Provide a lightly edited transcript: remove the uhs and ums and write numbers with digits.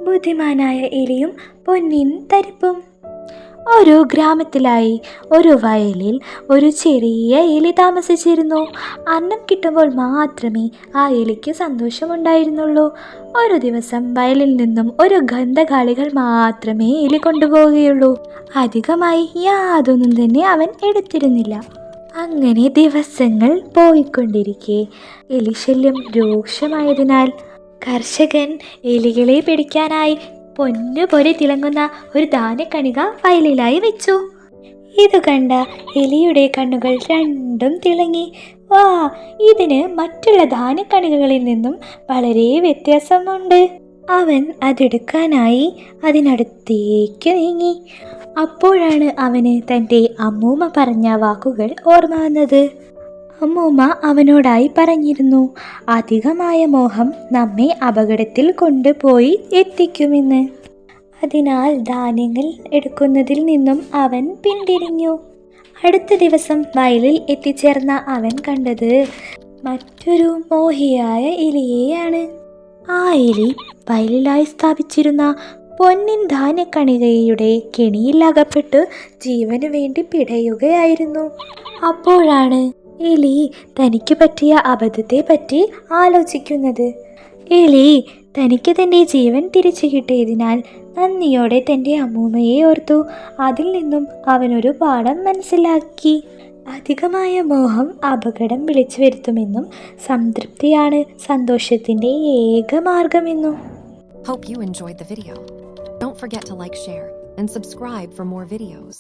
ബുദ്ധിമാനായ എലിയും പൊന്നിൻ തരിപ്പും. ഒരു ഗ്രാമത്തിലായി ഒരു വയലിൽ ഒരു ചെറിയ എലി താമസിച്ചിരുന്നു. അന്നം കിട്ടുമ്പോൾ മാത്രമേ ആ എലിക്ക് സന്തോഷമുണ്ടായിരുന്നുള്ളൂ. ഒരു ദിവസം വയലിൽ നിന്നും ഒരു ഗന്ധകാളികൾ മാത്രമേ എലി കൊണ്ടുപോവുകയുള്ളൂ. അധികമായി യാതൊന്നും തന്നെ അവൻ എടുത്തിരുന്നില്ല. അങ്ങനെ ദിവസങ്ങൾ പോയിക്കൊണ്ടിരിക്കെ എലിശല്യം രൂക്ഷമായതിനാൽ കർഷകൻ എലികളെ പിടിക്കാനായി പൊന്നുപോലെ തിളങ്ങുന്ന ഒരു ധാന്യക്കണിക വയലിലായി വെച്ചു. ഇത് കണ്ട എലിയുടെ കണ്ണുകൾ രണ്ടും തിളങ്ങി. വാ, ഇതിന് മറ്റുള്ള ധാന്യക്കണികകളിൽ നിന്നും വളരെ വ്യത്യാസമുണ്ട്. അവൻ അതെടുക്കാനായി അതിനടുത്തേക്ക് നീങ്ങി. അപ്പോഴാണ് അവന് തൻ്റെ അമ്മൂമ്മ പറഞ്ഞ വാക്കുകൾ ഓർമ്മ വന്നത്. അമ്മൂമ്മ അവനോടായി പറഞ്ഞിരുന്നു, അധികമായ മോഹം നമ്മെ അപകടത്തിൽ കൊണ്ടുപോയി എത്തിക്കുമെന്ന്. അതിനാൽ ധാന്യങ്ങൾ എടുക്കുന്നതിൽ നിന്നും അവൻ പിന്തിരിഞ്ഞു. അടുത്ത ദിവസം വയലിൽ എത്തിച്ചേർന്ന അവൻ കണ്ടത് മറ്റൊരു മോഹിയായ എലിയെയാണ്. ആ എലി വയലിലായി സ്ഥാപിച്ചിരുന്ന പൊന്നിൻ ധാന്യക്കണികയുടെ കെണിയിൽ അകപ്പെട്ട് ജീവന് വേണ്ടി പിടയുകയായിരുന്നു. അപ്പോഴാണ് എലി തനിക്ക് പറ്റിയ അബദ്ധത്തെ പറ്റി ആലോചിക്കുന്നത്. എലി തനിക്ക് തൻ്റെ ജീവൻ തിരിച്ചു കിട്ടിയതിനാൽ നന്ദിയോടെ തൻ്റെ അമ്മൂമ്മയെ ഓർത്തു. അതിൽ നിന്നും അവനൊരു പാഠം മനസ്സിലാക്കി. അധികമായ മോഹം അപകടം വിളിച്ചു വരുത്തുമെന്നും സംതൃപ്തിയാണ് സന്തോഷത്തിൻ്റെ ഏക മാർഗമെന്നും. Hope you enjoyed the video. Don't forget to like, share, and subscribe for more videos.